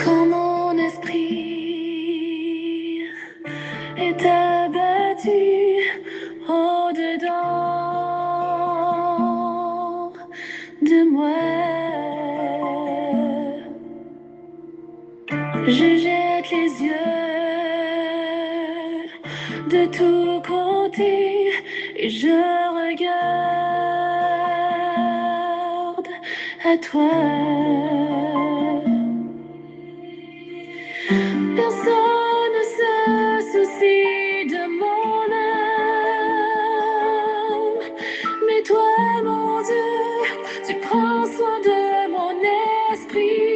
Quand mon esprit est abattu au-dedans de moi, je jette les yeux de tous côtés et je regarde à toi. Personne ne se soucie de mon âme, mais toi, mon Dieu, tu prends soin de mon esprit,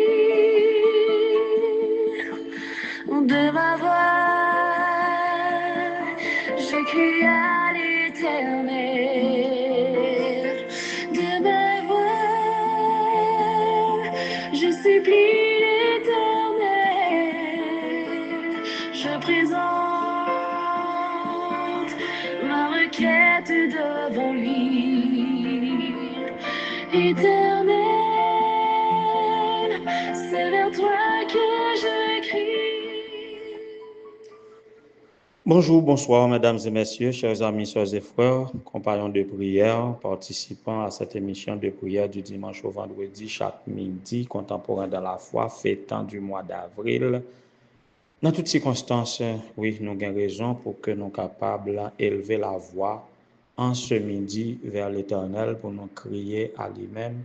de ma voix. Je crie à l'Éternel, de ma voix. Je supplie l'Éternel, je présente ma requête devant lui. Éternel, c'est vers toi que je crie. Bonjour, bonsoir, mesdames et messieurs, chers amis, soeurs et frères, compagnons de prière, participants à cette émission de prière du dimanche au vendredi, chaque midi, contemporain dans la foi, fêtant du mois d'avril. Dans toutes circonstances, oui, nous avons raison pour que nous soyons capables d'élever la voix en ce midi vers l'Éternel pour nous crier à lui-même.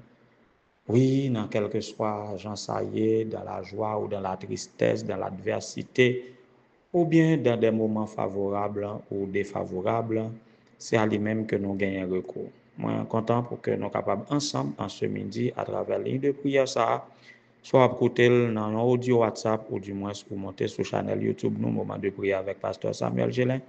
Oui, dans quel que soit, j'en sais, dans la joie ou dans la tristesse, dans l'adversité, ou bien dans des moments favorables ou défavorables, c'est à lui-même que nous gagnons recours. Moi, je suis content pour que nous soyons capables ensemble, en ce midi, à travers la ligne de prière, ça, soit écouter dans l'audio WhatsApp ou du moins pour monter sur la chaîne YouTube, nous, moment de prière avec Pasteur Samuel Gélin,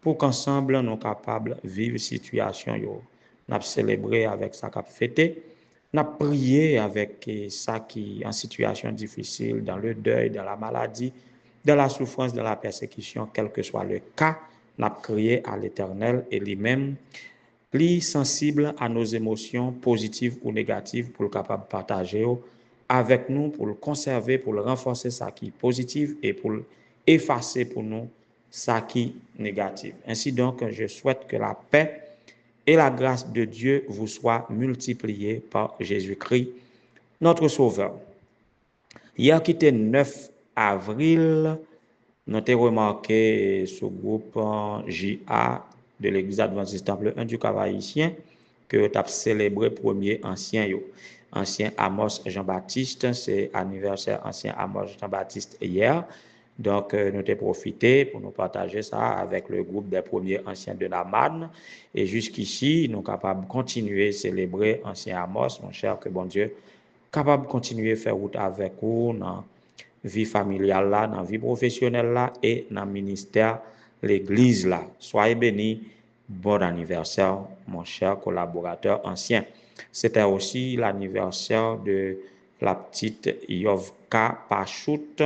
pour qu'ensemble, nous soyons capables de vivre la situation. Nous avons célébré avec ça qu'a fêté, nous avons prié avec ça qui est en situation difficile, dans le deuil, dans la maladie, dans la souffrance, dans la persécution, quel que soit le cas, nous avons crié à l'Éternel et lui-même, plus sensible à nos émotions positives ou négatives pour le capable de partager avec nous, pour le conserver, pour le renforcer, ça qui est positif et pour effacer pour nous, ça qui est négatif. Ainsi donc, je souhaite que la paix et la grâce de Dieu vous soient multipliées par Jésus-Christ, notre Sauveur. Hier qui était 9 avril, nous avons remarqué ce groupe JA de l'Église adventiste Temple 1 du Cap-Haïtien que tu as célébré premier ancien Amos Jean-Baptiste, c'est anniversaire ancien Amos Jean-Baptiste hier. Donc, nous avons profité pour nous partager ça avec le groupe des premiers anciens de la MAN. Et jusqu'ici, nous sommes capables de continuer à célébrer ancien Amos, mon cher, que bon Dieu, capable de continuer à faire route avec vous dans la vie familiale, là, dans la vie professionnelle là, et dans le ministère, l'église. Là. Soyez bénis. Bon anniversaire, mon cher collaborateur ancien. C'était aussi l'anniversaire de la petite Yovka Pachout.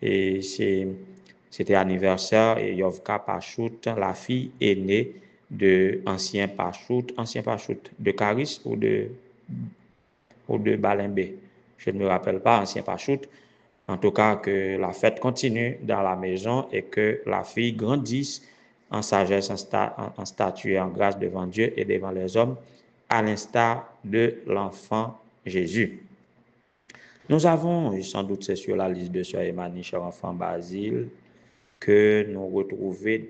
Et c'était l'anniversaire de Yovka Pachout, la fille aînée de ancien Pachout de Caris ou de Balimbé. Je ne me rappelle pas, ancien Pachout. En tout cas, que la fête continue dans la maison et que la fille grandisse en sagesse, en statut et en grâce devant Dieu et devant les hommes, à l'instar de l'enfant Jésus. Nous avons, et sans doute c'est sur la liste de Sœur Emmanuel, cher enfant Basile, que nous retrouvons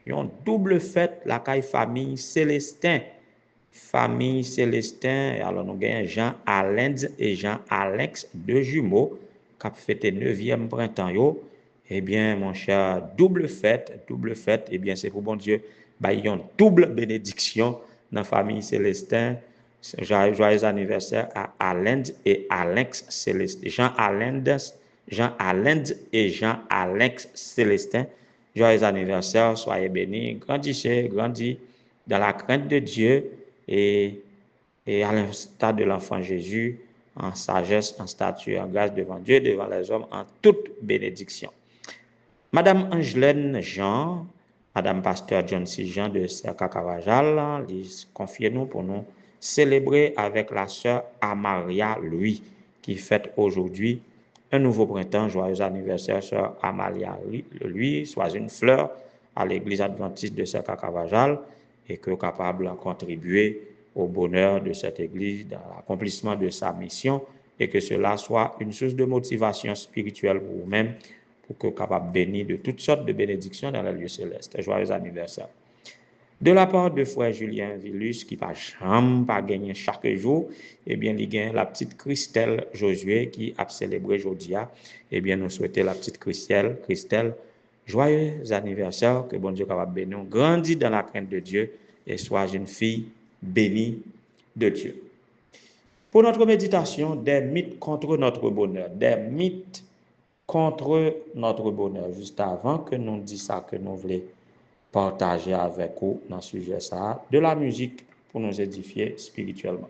une double fête, la caille famille Célestin. Famille Célestin, alors nous avons Jean Alain et Jean Alex, deux jumeaux, qui ont fêté 9e printemps. Eh bien, mon cher, double fête, eh bien, c'est pour bon Dieu, bah, il y a une double bénédiction dans la famille Célestin. Joyeux anniversaire à Alain et Alex Célestin. Jean Alain et Jean Alex Célestin. Joyeux anniversaire, soyez bénis, grandissez dans la crainte de Dieu et à l'instar de l'enfant Jésus, en sagesse, en statut, en grâce devant Dieu, devant les hommes, en toute bénédiction. Madame Angelaine Jean, Madame Pasteur John C. Jean de Cerca Caravajal, ils confient nous pour nous célébrer avec la sœur Amaria Louis, qui fête aujourd'hui un nouveau printemps. Joyeux anniversaire, sœur Amalia Louis, sois une fleur à l'église adventiste de Cerca Caravajal et que capable de contribuer au bonheur de cette église, dans l'accomplissement de sa mission, et que cela soit une source de motivation spirituelle pour vous-même, pour que capable bénir de toutes sortes de bénédictions dans le lieu céleste. Joyeux anniversaire. De la part de frère Julien Villus, qui pas jamais pas gagné chaque jour, eh bien, il gagne la petite Christelle Josué qui a célébré aujourd'hui. Eh bien, nous souhaitons la petite Christelle, joyeux anniversaire, que bon Dieu capable bénir, grandis dans la crainte de Dieu et sois une fille bénie de Dieu. Pour notre méditation, des mythes contre notre bonheur, des mythes contre notre bonheur. Juste avant que nous disions ça, que nous voulons partager avec vous dans ce sujet ça, de la musique pour nous édifier spirituellement.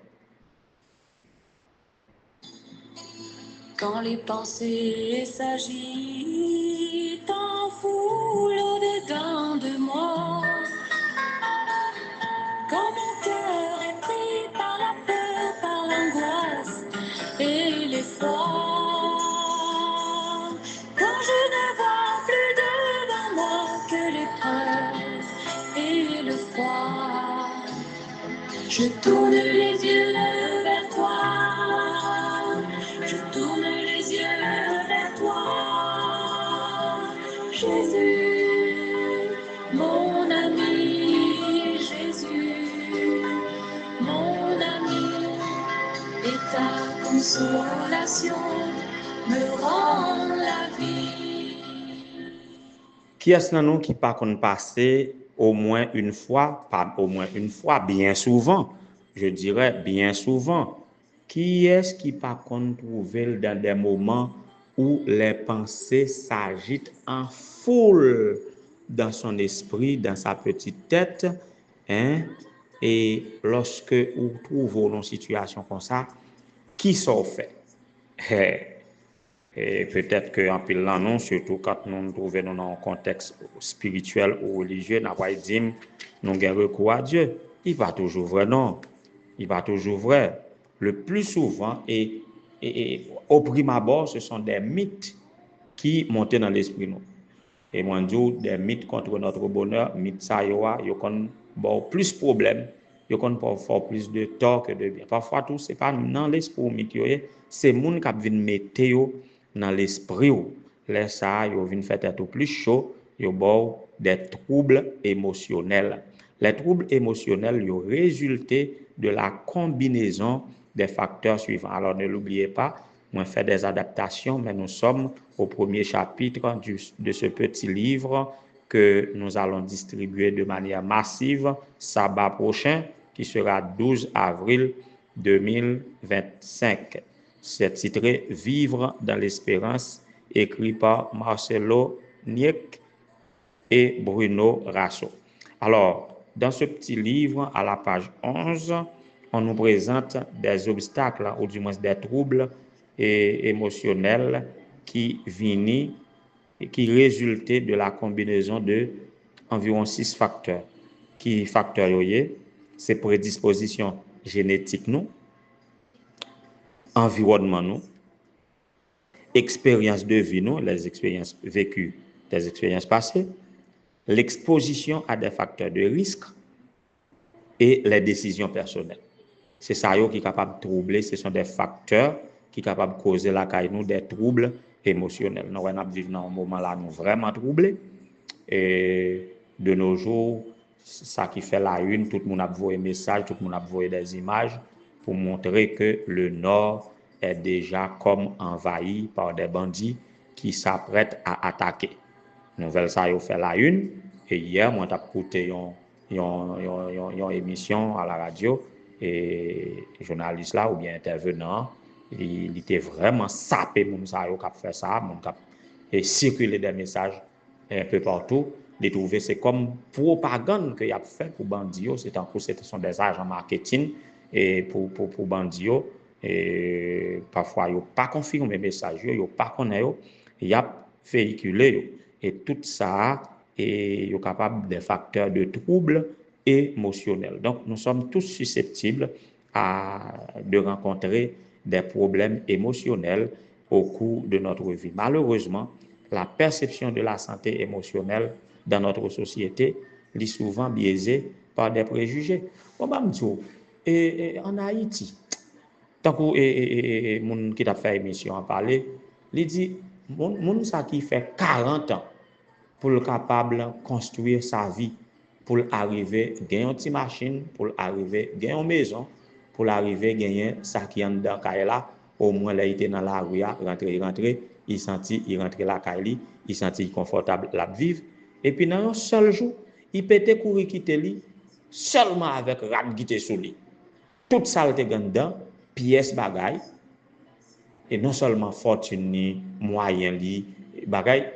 Quand les pensées s'agitent en foule au-dedans de moi, quand mon cœur est pris par la peur, par l'angoisse et l'effroi, quand je ne vois plus devant moi que l'épreuve et le froid, je tourne les yeux vers toi, je tourne les yeux vers toi, Jésus, mon ami, Jésus, mon ami, et ta consolation me rend la vie. Qui est-ce dans nous qui pas qu'on passer au moins une fois, pas au moins une fois, bien souvent, je dirais bien souvent. Qui est-ce qui pas qu'on trouver dans des moments où les pensées s'agitent en foule dans son esprit, dans sa petite tête, hein? Et lorsque vous trouvez une situation comme ça, qui s'en fait? Et peut-être qu'en pile là, non, surtout quand nous nous trouvons dans un contexte spirituel ou religieux, nous avons dit, nous avons recours à Dieu. Il va toujours vrai, non. Il va toujours vrai. Le plus souvent, et au prime abord, ce sont des mythes qui montent dans l'esprit nous. Et moi, je dis, des mythes contre notre bonheur, mythes ça, ils ont plus de problèmes, ils ont faire plus de tort que de bien. Parfois, tout, ce n'est pas dans l'esprit mythe, c'est les gens qui viennent mettre dans l'esprit. Les ça, ils viennent faire être plus chaud, ils ont des troubles émotionnels. Les troubles émotionnels, ils résultent de la combinaison des facteurs suivants. Alors, ne l'oubliez pas, on fait des adaptations, mais nous sommes au premier chapitre de ce petit livre que nous allons distribuer de manière massive sabbat prochain, qui sera 12 avril 2025. C'est titré Vivre dans l'espérance, écrit par Marcelo Niek et Bruno Rasso. Alors, dans ce petit livre, à la page 11, on nous présente des obstacles, ou du moins des troubles émotionnels qui viennent et qui résultaient de la combinaison de environ 6 facteurs. Qui facteurs c'est prédisposition génétique nous, environnement nous, expérience de vie nous, les expériences vécues, des expériences passées, l'exposition à des facteurs de risque et les décisions personnelles. C'est ça qui est capable de troubler, ce sont des facteurs qui sont capables de causer la caille nous des troubles émotionnels. Nous vivons dans un moment là nous vraiment troublés et de nos jours, ça qui fait la une, tout le monde a envoyé des messages, tout le monde a envoyé des images pour montrer que le Nord est déjà comme envahi par des bandits qui s'apprêtent à attaquer. Nouvelle ça a fait la une et hier moi j'ai écouté une émission à la radio et journaliste là ou bien intervenant il était vraiment sapé mon ça yo cap fait ça mon cap et circuler des messages un peu partout les trouver c'est comme propagande que y a fait pour bandio c'est en plus ce sont des agents marketing et pour bandio et parfois yo pas confirmer message yo pas connaît yo y a véhiculé Et tout ça est capable des facteurs de troubles émotionnels. Donc, nous sommes tous susceptibles de rencontrer des problèmes émotionnels au cours de notre vie. Malheureusement, la perception de la santé émotionnelle dans notre société est souvent biaisée par des préjugés. Bon, et en Haïti, tant que moun qui t'a fait émission en parler, il dit moun ça qui fait 40 ans pour le capable construire sa vie, pour arriver gagner une petite machine, pour arriver gagner une maison, pour arriver gagner ça qui en dans là, au moins là il était dans la rue, rentrer, il senti il rentrer la caille, il senti confortable la vivre et puis dans un seul jour, il pétait courir quitter lui seulement avec rat qui était sous lui. Toute ça était dedans, pièce bagaille et non seulement fortune ni moyen li bagaille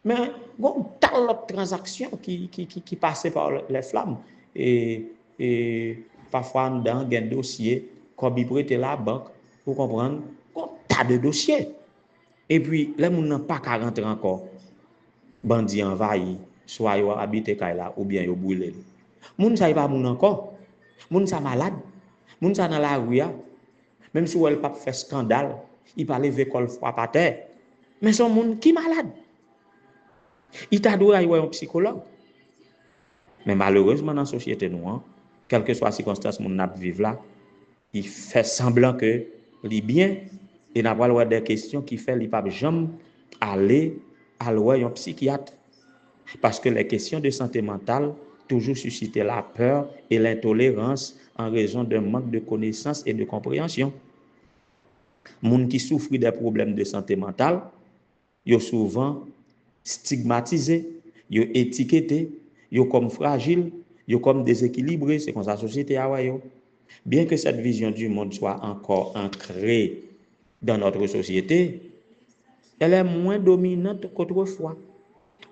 mais bon tant d'autres transactions qui passaient par les flammes et parfois dans un dossier comme il prête la banque pour comprendre un tas de dossiers et puis les gens n'ont pas qu'à rentrer encore bandit envahi soit yo habité là ou bien yo brûlé moun ça pas moun encore moun ça malade moun ça dans la rue même si elle pas fait scandale il pas lever col froid par terre mais son monde qui malade il t'a dû aller un psychologue mais malheureusement dans la société nous quelle que soit la circonstance moun n'a vivre là il fait semblant que il bien et n'a pas des questions qui fait il pas jamais aller à un psychiatre parce que les questions de santé mentale toujours susciter la peur et l'intolérance en raison d'un manque de connaissance et de compréhension. Moun qui souffrent des problèmes de santé mentale, yo souvent stigmatisé, yo étiqueté, yo comme fragile, yo comme déséquilibré, c'est comme ça la société a yo. Bien que cette vision du monde soit encore ancrée dans notre société, elle est moins dominante qu'autrefois.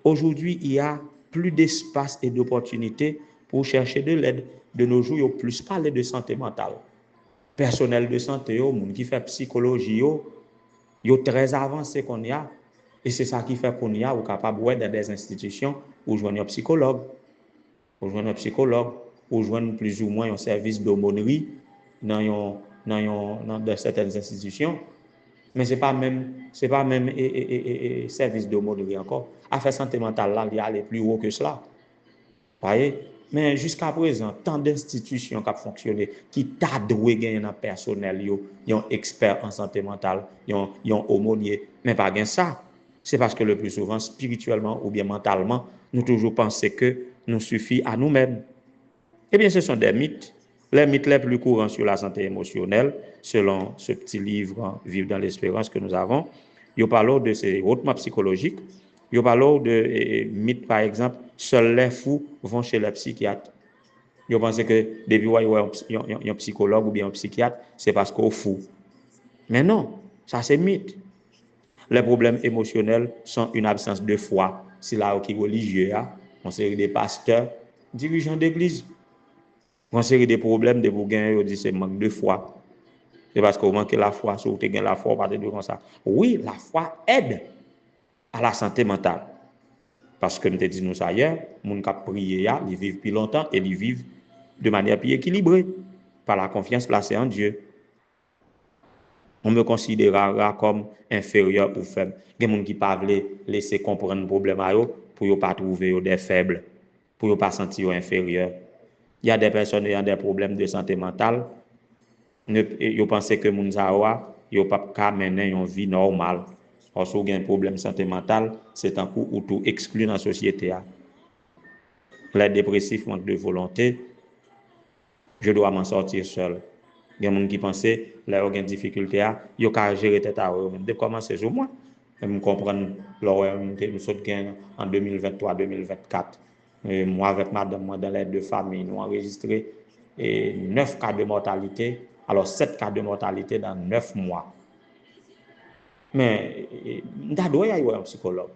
Aujourd'hui, il y a plus d'espace et d'opportunités pour chercher de l'aide. De nos jours, il y a plus parler de santé mentale. Personnel de santé, moun qui fait psychologie, yo très avancé qu'on y a. Et c'est ça qui fait qu'on y a ou capable dans des institutions où joindre un psychologue, ou joindre plus ou moins un service d'aumônerie dans certaines institutions. Mais c'est pas même service d'aumônerie encore. Affaire santé mentale là, il y a aller plus haut que cela. Voyez? Mais jusqu'à présent, tant d'institutions qui ont fonctionné, qui t'a doué gagner dans personnel, ils ont expert en santé mentale, ils ont aumônier, mais pas gain ça. C'est parce que le plus souvent, spirituellement ou bien mentalement, nous toujours pensons que nous suffit à nous-mêmes. Eh bien, ce sont des mythes. Les mythes les plus courants sur la santé émotionnelle, selon ce petit livre Vivre dans l'espérance que nous avons, il parle de ces hautement psychologiques. Il parle de mythes, par exemple, seuls les fous vont chez les psychiatres. Ils pensent que depuis qu'il y a un psychologue ou bien un psychiatre, c'est parce qu'on est fou. Mais non, ça c'est mythe. Les problèmes émotionnels sont une absence de foi. C'est là où qui est religieux, on série des pasteurs, dirigeants d'église. On série des problèmes de vous gagner, on dit c'est manque de foi. C'est parce que vous manquez la foi, si vous avez la foi, pas de comme ça. Oui, la foi aide à la santé mentale. Parce que nous te disons ça hier, les gens qui prient, ils vivent plus longtemps et ils vivent de manière plus équilibrée par la confiance placée en Dieu. On me considérera comme inférieur ou faible. Il y a des gens qui ne peuvent pas laisser comprendre le problème pour ne pas trouver des faibles, pour ne pas sentir inférieur. Il y a des personnes qui ont des problèmes de santé mentale. Ils pensent que les gens ne peuvent pas mener une vie normale. Parce qu'il y a un problème de santé mentale, c'est un coup où tout exclut dans la société. Les dépressifs manquent de volonté. Je dois m'en sortir seul. Il y a des gens qui pensent que les gens ont des difficultés, ils ont qu'à gérer tête à eux. De commencer sur moi. Je comprends en 2023-2024. Moi, avec madame, moi, dans l'aide de famille, nous avons enregistré 9 cas de mortalité. Alors, 7 cas de mortalité dans 9 mois. Mais, nous devons y avoir un psychologue.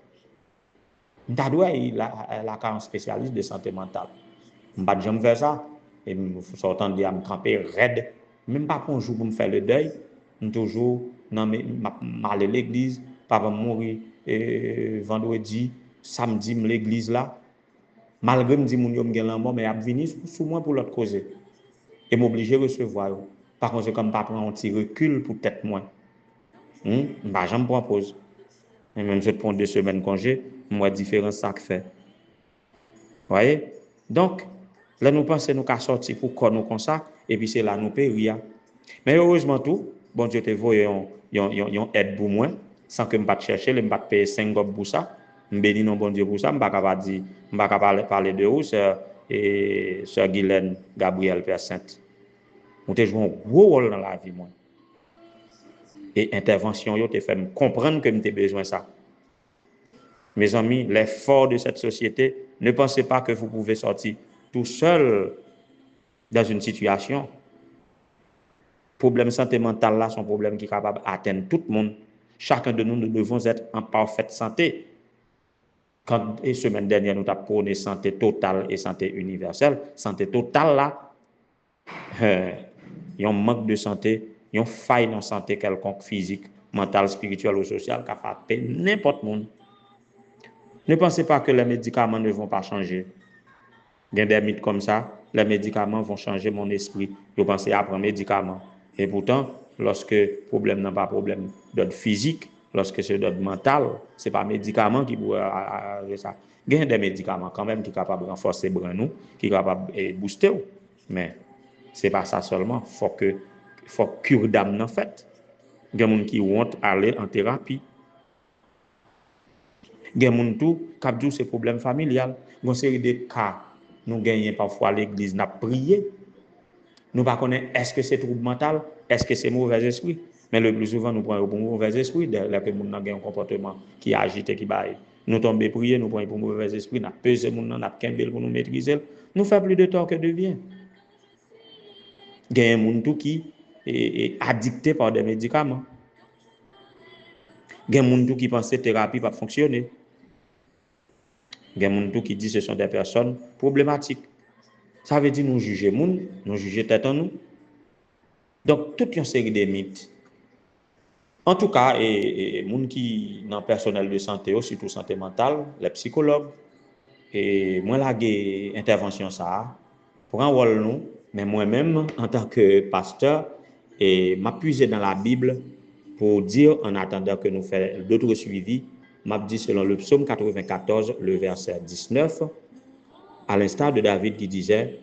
Nous devons y avoir un spécialiste de santé mentale. Je ne vais pas jamais faire ça. Et je suis en train me camper raide. Même pas pour un jour pour me faire le deuil. Je toujours aller à l'église. Papa mourir vendredi. samedi l'église là, malgré me dit mon yo m'gen l'amour mais a venir sous moi pour l'autre cause et m'obliger recevoir. Par conséquent, je pas prendre un petit recul pour tête moi. Bah j'en prends pause. Et même je prends 2 semaines congé, moi différence ça que fait. Voyez? Donc, là nous pensons nous qu'à sortir pour corps nous comme ça et puis c'est là nous périr. Mais heureusement tout, bon Dieu te voye yon aide pour moi sans que me pas chercher, me pas payer 5 gob pour ça. Me béni non bon Dieu pour ça, me pas capable dire, me pas capable parler de vous sœur et sœur Guylaine Gabriel Père Sainte. On te joué un gros rôle dans la vie moi. Et intervention yo te fait me comprendre que m'te besoin ça. Mes amis, l'effort de cette société, ne pensez pas que vous pouvez sortir tout seul dans une situation. Problème santé mentale là, sont problèmes qui sont capables d'atteindre tout le monde. Chacun de nous, nous devons être en parfaite santé. Quand la semaine dernière, nous avons prôné santé totale et santé universelle. Santé totale là, il y a un manque de santé, il y a une faille dans la santé quelconque, physique, mentale, spirituelle ou sociale, qui a frappé n'importe qui. Ne pensez pas que les médicaments ne vont pas changer. Il y a des mythes comme ça, les médicaments vont changer mon esprit. Je pensais à prendre médicaments. Et pourtant, lorsque le problème n'est pas problème d'ordre physique, lorsque c'est d'ordre mental, ce n'est pas médicament qui pourrait arranger ça. Il y a des médicaments quand même qui sont capables de renforcer le bras, qui sont capables de booster. Mais ce n'est pas ça seulement. Il faut cure d'âme en fait. Il y a des gens qui vont aller en thérapie. Il y a des gens qui ont ces problèmes familiales. Il y a une série de cas. Nous gagnons parfois l'église, nous prions. Nous ne connaissons pas est-ce que c'est trouble mental, est-ce que c'est mauvais esprit. Mais le plus souvent, nous prenons pour mauvais esprit, dès que nous avons un comportement qui agite et qui baille. Nous tombons prier, nous prenons pour mauvais esprit, nous pesons, nous avons un pour nous maîtriser. Nous faisons plus de tort que de bien. Il y a des gens qui sont addictés par des médicaments. Il y a des gens qui pensent que la thérapie va fonctionner. Il y a des gens qui disent que ce sont des personnes problématiques. Ça veut dire nous juger moun, nous juger tête en nous. Donc, toute une série de mythes. En tout cas, et moun qui dans le personnel de santé, surtout santé mentale, les psychologues, et moi, là, intervention ça, pour un rôle nous, mais moi-même, en tant que pasteur, et m'appuyer dans la Bible pour dire, en attendant que nous fassions d'autres suivis, m'a dit selon le psaume 94, le verset 19, à l'instar de David qui disait,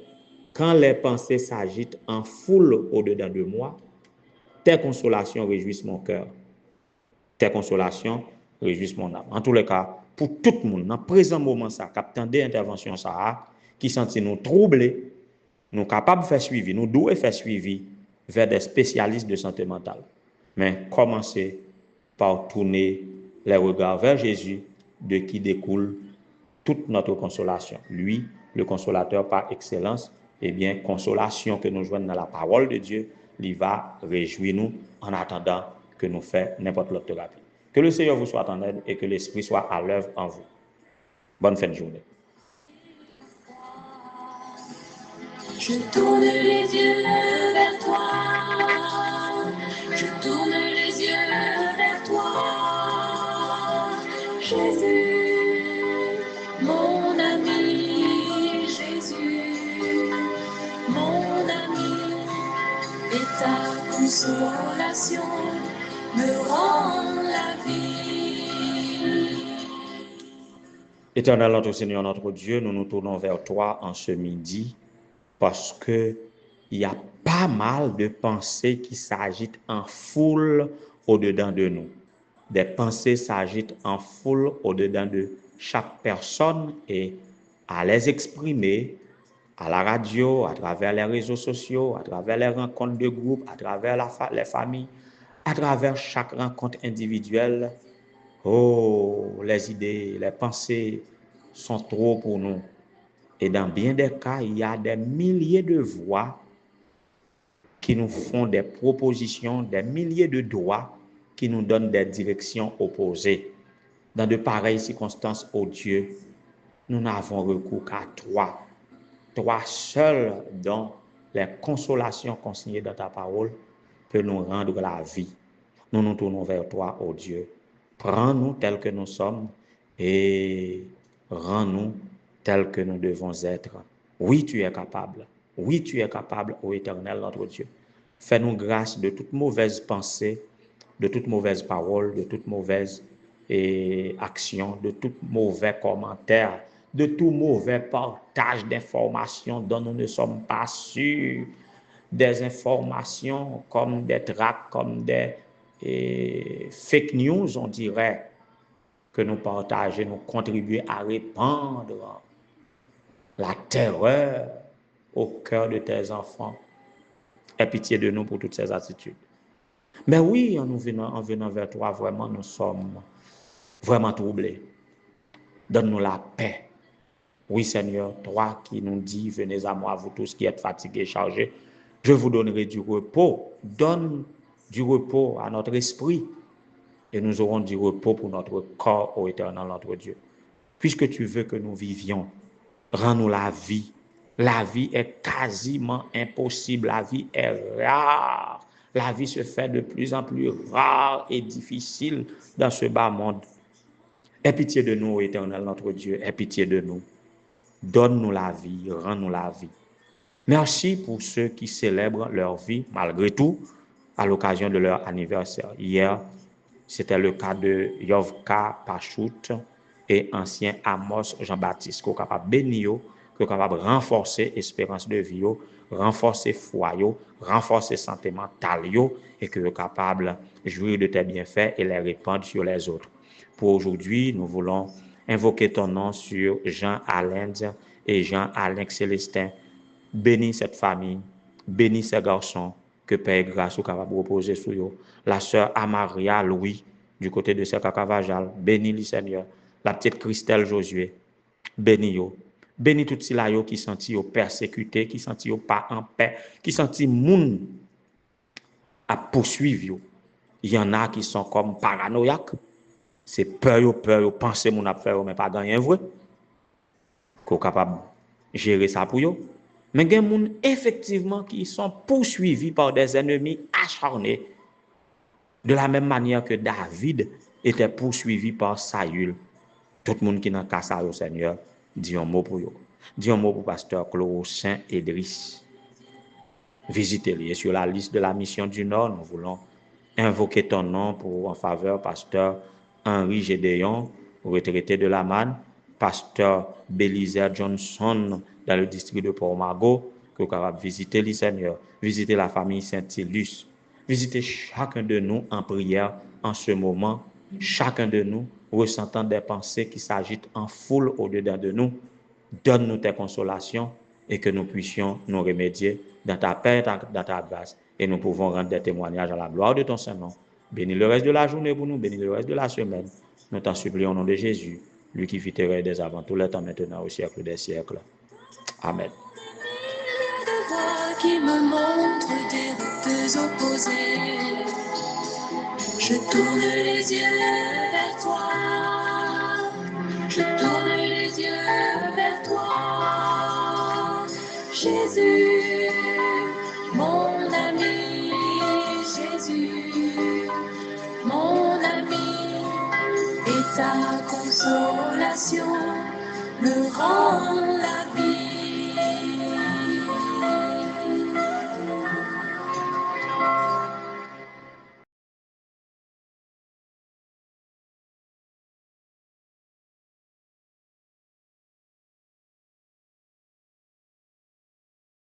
quand les pensées s'agitent en foule au-dedans de moi, tes consolations réjouissent mon cœur. Tes consolations réjouissent mon âme. En tous les cas, pour tout le monde, dans le présent moment, ça, captant des interventions, ça, qui sentit nous troublés, nous capables de faire suivi, nous devons faire suivi vers des spécialistes de santé mentale. Mais commencez par tourner les regards vers Jésus, de qui découle toute notre consolation. Lui, le consolateur par excellence, eh bien, consolation que nous joignons dans la parole de Dieu, il va réjouir nous en attendant que nous fassions n'importe l'autre thérapie. Que le Seigneur vous soit en aide et que l'Esprit soit à l'œuvre en vous. Bonne fin de journée. Je tourne les yeux vers toi. Je tourne les yeux vers toi. Jésus, mon ami, Jésus, mon ami, et ta consolation me rend la vie. Éternel notre Seigneur, notre Dieu, nous nous tournons vers toi en ce midi parce que il y a pas mal de pensées qui s'agitent en foule au-dedans de nous. Des pensées s'agitent en foule au-dedans de chaque personne et à les exprimer à la radio, à travers les réseaux sociaux, à travers les rencontres de groupe, à travers les familles, à travers chaque rencontre individuelle. Oh, les idées, les pensées sont trop pour nous. Et dans bien des cas, il y a des milliers de voix qui nous font des propositions, des milliers de doigts qui nous donnent des directions opposées. Dans de pareilles circonstances, oh Dieu, nous n'avons recours qu'à toi. Toi seul, dont les consolations consignées dans ta parole peuvent nous rendre la vie. Nous nous tournons vers toi, oh Dieu. Prends-nous tels que nous sommes et Rends-nous tels que nous devons être. Oui, tu es capable. Oui, tu es capable, ô Éternel, notre Dieu. Fais-nous grâce de toute mauvaise pensée, de toute mauvaise parole, de toute mauvaise action, de tout mauvais commentaire, de tout mauvais partage d'informations dont nous ne sommes pas sûrs, des informations comme des tracts, comme des fake news, on dirait, que nous partageons, nous contribuons à répandre la terreur au cœur de tes enfants. Aie pitié de nous pour toutes ces attitudes. Mais oui, en venant vers toi, vraiment, nous sommes vraiment troublés. Donne-nous la paix. Oui, Seigneur, toi qui nous dis, venez à moi, vous tous qui êtes fatigués, chargés, je vous donnerai du repos. Donne du repos à notre esprit et nous aurons du repos pour notre corps, ô Éternel, notre Dieu. Puisque tu veux que nous vivions, rends-nous la vie. La vie est quasiment impossible. La vie est rare. La vie se fait de plus en plus rare et difficile dans ce bas monde. Aie pitié de nous, Éternel, notre Dieu. Aie pitié de nous. Donne-nous la vie. Rends-nous la vie. Merci pour ceux qui célèbrent leur vie, malgré tout, à l'occasion de leur anniversaire. Hier, c'était le cas de Yovka Pachout et ancien Amos Jean-Baptiste, qui est capable de bénir, qui est capable de renforcer l'espérance de vie, renforcer foi, renforcer santé mentale, et qui est capable de jouir de tes bienfaits et les répandre sur les autres. Pour aujourd'hui, nous voulons invoquer ton nom sur Jean Alain et Jean-Alain Célestin. Bénis cette famille, bénis ces garçons, que Père grâce ou capable de reposer sur eux. La sœur Amaria Louis, du côté de Sekakavajal, bénis le Seigneur. La petite Christelle Josué, bénis yo. Bénis tout ceux là qui sentent persécutés, qui sentent pas en paix, qui sentent moun à poursuivre. Il y en a qui sont comme paranoïaques. C'est peur, penser mon a faire, mais pas gagner vrai. Qu'on capable gérer ça pour eux. Mais il y a des gens effectivement qui sont poursuivis par des ennemis acharnés. De la même manière que David était poursuivi par Saül. Tout le monde qui n'a qu'à ça au Seigneur, dit un mot pour eux. Dit un mot pour pasteur Claude Saint Idriss. Visitez-le. Sur la liste de la mission du Nord, nous voulons invoquer ton nom pour en faveur pasteur Henri Gédéon, retraité de la Manne, pasteur Bélisaire Johnson dans le district de Port-Margot, que vous capable visiter le Seigneur, visiter la famille Saint-Ilus, visiter chacun de nous en prière en ce moment, chacun de nous ressentant des pensées qui s'agitent en foule au-dedans de nous. Donne-nous tes consolations et que nous puissions nous remédier dans ta paix, dans ta grâce, et nous pouvons rendre des témoignages à la gloire de ton Saint-Nom. Bénis le reste de la journée pour nous, bénis le reste de la semaine. Nous t'en supplions au nom de Jésus, lui qui vit et dès avant tout le temps, maintenant, au siècle des siècles. Amen. Qui me montre des routes opposées. Je tourne les yeux vers toi. Je tourne les yeux vers toi. Jésus, mon ami. Jésus, mon ami. Et ta consolation me rend la